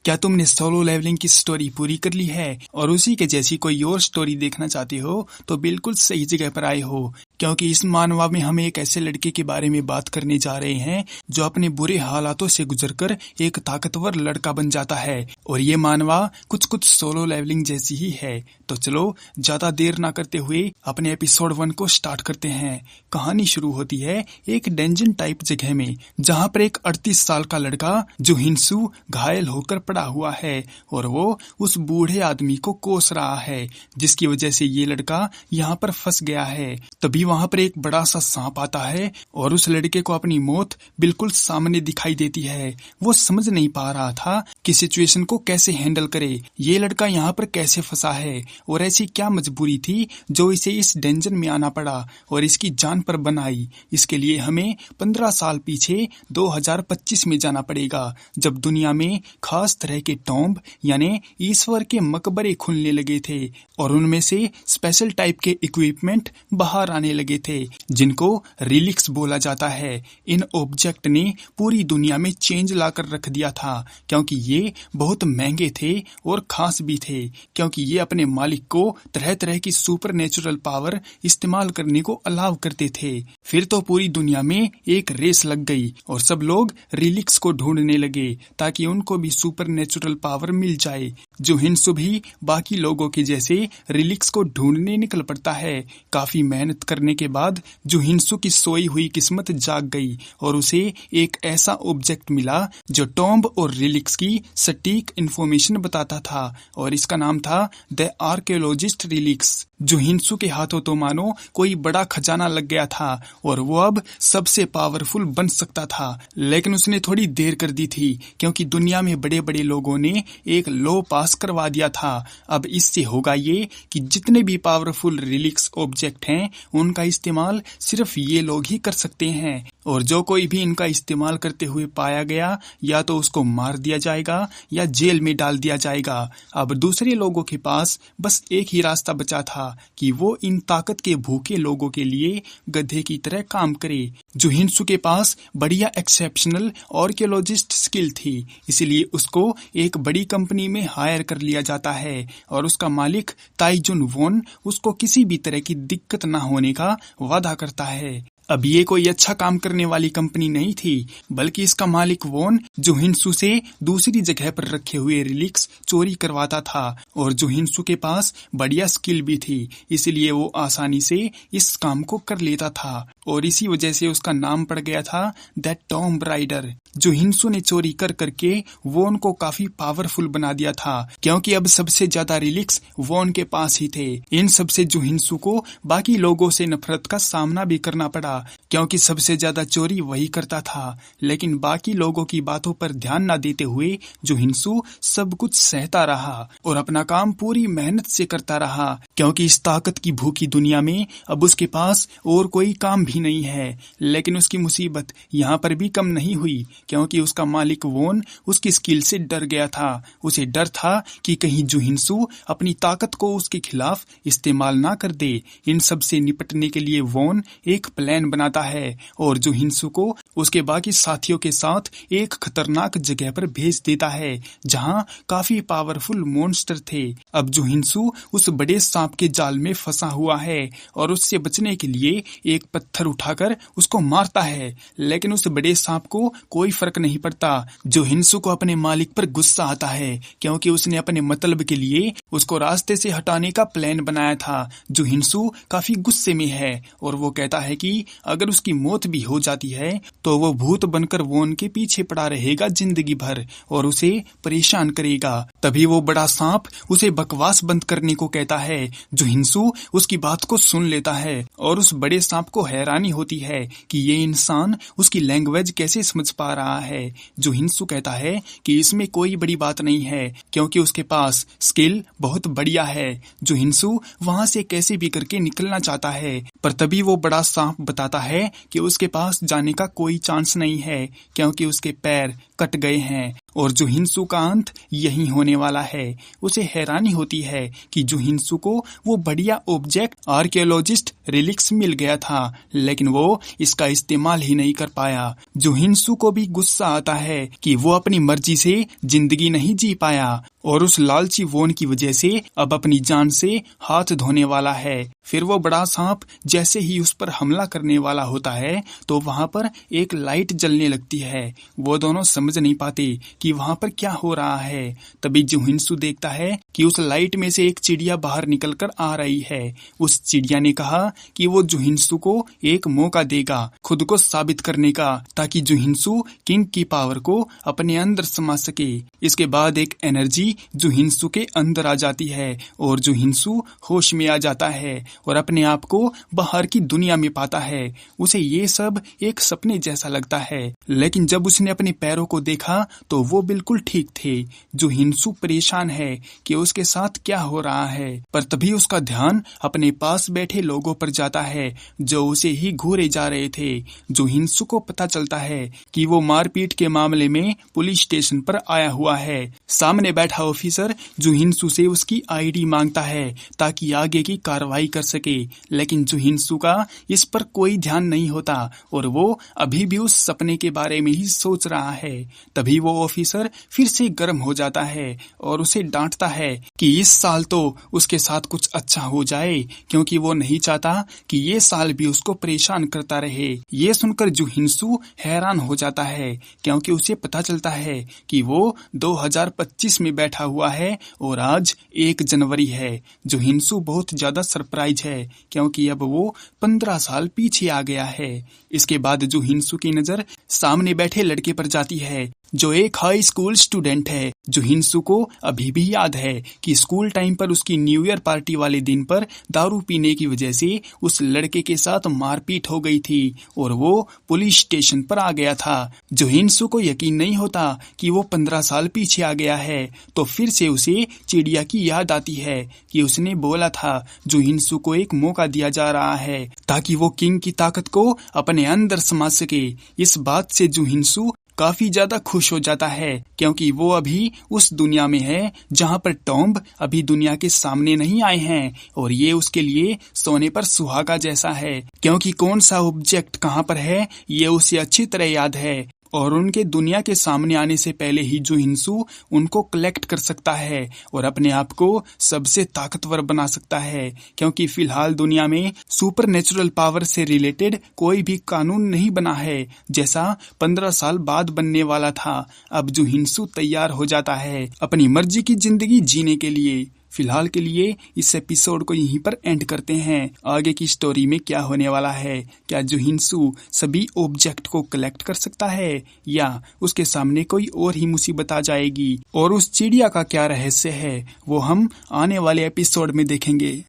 क्या तुमने solo levelling की स्टोरी पूरी कर ली है और उसी के जैसी कोई और स्टोरी देखना चाहते हो तो बिल्कुल सही जगह पर आए हो, क्योंकि इस मानवा में हम एक ऐसे लड़के के बारे में बात करने जा रहे हैं जो अपने बुरे हालातों से गुजरकर एक ताकतवर लड़का बन जाता है। और ये मानवा कुछ कुछ सोलो लेवलिंग जैसी ही है। तो चलो ज्यादा देर ना करते हुए अपने एपिसोड 1 को स्टार्ट करते हैं। कहानी शुरू होती है एक डेंजन टाइप जगह में, जहाँ पर एक 38 साल का लड़का जो हिंसू घायल होकर पड़ा हुआ है और वो उस बूढ़े आदमी को कोस रहा है, जिसकी वजह से ये लड़का यहाँ पर फंस गया है। तभी वहाँ पर एक बड़ा सा सांप आता है और उस लड़के को अपनी मौत बिल्कुल सामने दिखाई देती है। वो समझ नहीं पा रहा था कि सिचुएशन को कैसे हैंडल करे, ये लड़का यहाँ पर कैसे फंसा है और ऐसी क्या मजबूरी थी जो इसे इस डेंजन में आना पड़ा और इसकी जान पर बनाई। इसके लिए हमें 15 साल पीछे 2025 में जाना पड़ेगा, जब दुनिया में खास तरह के टॉम्ब यानी ईश्वर के मकबरे खुलने लगे थे और उनमें से स्पेशल टाइप के इक्विपमेंट बाहर आने लगे थे, जिनको रिलिक्स बोला जाता है। इन ऑब्जेक्ट ने पूरी दुनिया में चेंज लाकर रख दिया था, क्योंकि ये बहुत महंगे थे और खास भी थे, क्योंकि ये अपने मालिक को तरह तरह की सुपर नेचुरल पावर इस्तेमाल करने को अलाउ करते थे। फिर तो पूरी दुनिया में एक रेस लग गई और सब लोग रिलिक्स को ढूंढने लगे ताकि उनको भी सुपर नेचुरल पावर मिल जाए। जो हिंसू भी बाकी लोगों के जैसे रिलिक्स को ढूंढने निकल पड़ता है। काफी मेहनत करने के बाद जो हिंसू की सोई हुई किस्मत जाग गई और उसे एक ऐसा ऑब्जेक्ट मिला जो टॉम्ब और रिलिक्स की सटीक इंफॉर्मेशन बताता था, और इसका नाम था द आर्कियोलॉजिस्ट रिलिक्स। जो हिंसू के हाथों तो मानो कोई बड़ा खजाना लग गया था और वो अब सबसे पावरफुल बन सकता था। लेकिन उसने थोड़ी देर कर दी थी, क्योंकि दुनिया में बड़े बड़े लोगों ने एक लॉ पास करवा दिया था। अब इससे होगा ये कि जितने भी पावरफुल रिलिक्स ऑब्जेक्ट हैं उनका इस्तेमाल सिर्फ ये लोग ही कर सकते हैं, और जो कोई भी इनका इस्तेमाल करते हुए पाया गया या तो उसको मार दिया जाएगा या जेल में डाल दिया जाएगा। अब दूसरे लोगों के पास बस एक ही रास्ता बचा था कि वो इन ताकत के भूखे लोगों के लिए गधे की तरह काम करे। जो हिंसू के पास बढ़िया एक्सेप्शनल आर्कियोलॉजिस्ट स्किल थी, इसलिए उसको एक बड़ी कंपनी में हायर कर लिया जाता है और उसका मालिक ताइजुन वोन उसको किसी भी तरह की दिक्कत न होने का वादा करता है। अब ये कोई अच्छा काम करने वाली कंपनी नहीं थी, बल्कि इसका मालिक वोन जो हिंसू से दूसरी जगह पर रखे हुए रिलिक्स चोरी करवाता था, और जो हिंसू के पास बढ़िया स्किल भी थी, इसलिए वो आसानी से इस काम को कर लेता था और इसी वजह से उसका नाम पड़ गया था द टॉम्ब राइडर। जो हिंसू ने चोरी कर करके वोन को काफी पावरफुल बना दिया था, क्योंकि अब सबसे ज्यादा रिलिक्स वोन के पास ही थे। इन सबसे जो हिंसू को बाकी लोगों से नफरत का सामना भी करना पड़ा, क्योंकि सबसे ज्यादा चोरी वही करता था। लेकिन बाकी लोगों की बातों पर ध्यान न देते हुए जो हिंसू सब कुछ सहता रहा और अपना काम पूरी मेहनत से करता रहा, क्योंकि इस ताकत की भूखी दुनिया में अब उसके पास और कोई काम भी नहीं है। लेकिन उसकी मुसीबत यहाँ पर भी कम नहीं हुई, क्योंकि उसका मालिक वोन उसकी स्किल से डर गया था। उसे डर था कि कहीं जो हिंसू अपनी ताकत को उसके खिलाफ इस्तेमाल ना कर दे। इन सब से निपटने के लिए वोन एक प्लान बनाता है और जो हिंसू को उसके बाकी साथियों के साथ एक खतरनाक जगह पर भेज देता है, जहां काफी पावरफुल मॉन्स्टर थे। अब जो हिंसू उस बड़े सांप के जाल में फंसा हुआ है और उससे बचने के लिए एक पत्थर उठाकर उसको मारता है, लेकिन उस बड़े सांप को कोई फर्क नहीं पड़ता। जो हिंसू को अपने मालिक पर गुस्सा आता है, क्योंकि उसने अपने मतलब के लिए उसको रास्ते से हटाने का प्लान बनाया था। जो हिंसू काफी गुस्से में है और वो कहता है कि अगर उसकी मौत भी हो जाती है तो वो भूत बनकर वोन के पीछे पड़ा रहेगा जिंदगी भर और उसे परेशान करेगा। तभी वो बड़ा सांप उसे बकवास बंद करने को कहता है। जो हिंसू उसकी बात को सुन लेता है और उस बड़े सांप को हैरानी होती है कि ये इंसान उसकी लैंग्वेज कैसे समझ पा रहा है। जो हिंसू कहता है कि इसमें कोई बड़ी बात नहीं है, क्योंकि उसके पास स्किल बहुत बढ़िया है। जो हिंसू वहां से कैसे भी करके निकलना चाहता है, पर तभी वो बड़ा सांप बताता है कि उसके पास जाने का कोई चांस नहीं है, क्योंकि उसके पैर कट गए हैं और जुहिनसु का अंत यही होने वाला है। उसे हैरानी होती है कि जुहिनसु को वो बढ़िया ऑब्जेक्ट आर्कियोलॉजिस्ट रिलिक्स मिल गया था, लेकिन वो इसका इस्तेमाल ही नहीं कर पाया। जुहिनसु को भी गुस्सा आता है कि वो अपनी मर्जी से जिंदगी नहीं जी पाया और उस लालची वोन की वजह से अब अपनी जान से हाथ धोने वाला है। फिर वो बड़ा सांप जैसे ही उस पर हमला करने वाला होता है तो वहां पर एक लाइट जलने लगती है। वो दोनों समझ नहीं पाते कि वहां पर क्या हो रहा है। तभी जुहिनसु देखता है कि उस लाइट में से एक चिड़िया बाहर निकलकर आ रही है। उस चिड़िया ने कहा कि वो जुहिनसु को एक मौका देगा खुद को साबित करने का, ताकि जुहिनसु किंग की पावर को अपने अंदर समा सके। इसके बाद एक एनर्जी जुहिनसु के अंदर आ जाती है और जुहिनसु होश में आ जाता है और अपने आप को बाहर की दुनिया में पाता है। उसे ये सब एक सपने जैसा लगता है, लेकिन जब उसने अपने पैरों को देखा तो वो बिल्कुल ठीक थे। जुहिनसु परेशान है कि उसके साथ क्या हो रहा है, पर तभी उसका ध्यान अपने पास बैठे लोगों पर जाता है जो उसे ही घूरे जा रहे थे। जुहिनसु को पता चलता है कि वो मारपीट के मामले में पुलिस स्टेशन पर आया हुआ है। सामने बैठा ऑफिसर जुहिनसु से उसकी आईडी मांगता है ताकि आगे की कार्रवाई कर सके, लेकिन जुहिनसु का इस पर कोई ध्यान नहीं होता और वो अभी भी उस सपने के बारे में ही सोच रहा है। तभी वो ऑफिसर फिर से गर्म हो जाता है और उसे डांटता है कि इस साल तो उसके साथ कुछ अच्छा हो जाए, क्योंकि वो नहीं चाहता कि ये साल भी उसको परेशान करता रहे। ये सुनकर जुहिनसु हैरान हो जाता है, क्योंकि उसे पता चलता है कि वो 2025 में बैठा हुआ है और आज 1 जनवरी है। जुहिनसु बहुत ज्यादा सरप्राइज है क्योंकि अब वो 15 साल पीछे आ गया है। इसके बाद जुहिनसु की नजर सामने बैठे लड़के पर जाती है जो एक हाई स्कूल स्टूडेंट है। जुहिनसु को अभी भी याद है कि स्कूल टाइम पर उसकी न्यू ईयर पार्टी वाले दिन पर दारू पीने की वजह से उस लड़के के साथ मारपीट हो गई थी और वो पुलिस स्टेशन पर आ गया था। जुहिनसु को यकीन नहीं होता कि वो 15 साल पीछे आ गया है, तो फिर से उसे चिड़िया की याद आती है कि उसने बोला था जुहिनसु को एक मौका दिया जा रहा है ताकि वो किंग की ताकत को अपने अंदर समा सके। इस बात से जुहिनसु काफी ज्यादा खुश हो जाता है, क्योंकि वो अभी उस दुनिया में है जहाँ पर टॉम्ब अभी दुनिया के सामने नहीं आए हैं और ये उसके लिए सोने पर सुहागा जैसा है, क्योंकि कौन सा ऑब्जेक्ट कहाँ पर है ये उसे अच्छी तरह याद है और उनके दुनिया के सामने आने से पहले ही जुहिनसु उनको कलेक्ट कर सकता है और अपने आप को सबसे ताकतवर बना सकता है, क्योंकि फिलहाल दुनिया में सुपर नेचुरल पावर से रिलेटेड कोई भी कानून नहीं बना है, जैसा 15 साल बाद बनने वाला था। अब जुहिनसु तैयार हो जाता है अपनी मर्जी की जिंदगी जीने के लिए। फिलहाल के लिए इस एपिसोड को यहीं पर एंड करते हैं। आगे की स्टोरी में क्या होने वाला है, क्या जुहिनसु सभी ऑब्जेक्ट को कलेक्ट कर सकता है या उसके सामने कोई और ही मुसीबत आ जाएगी, और उस चिड़िया का क्या रहस्य है वो हम आने वाले एपिसोड में देखेंगे।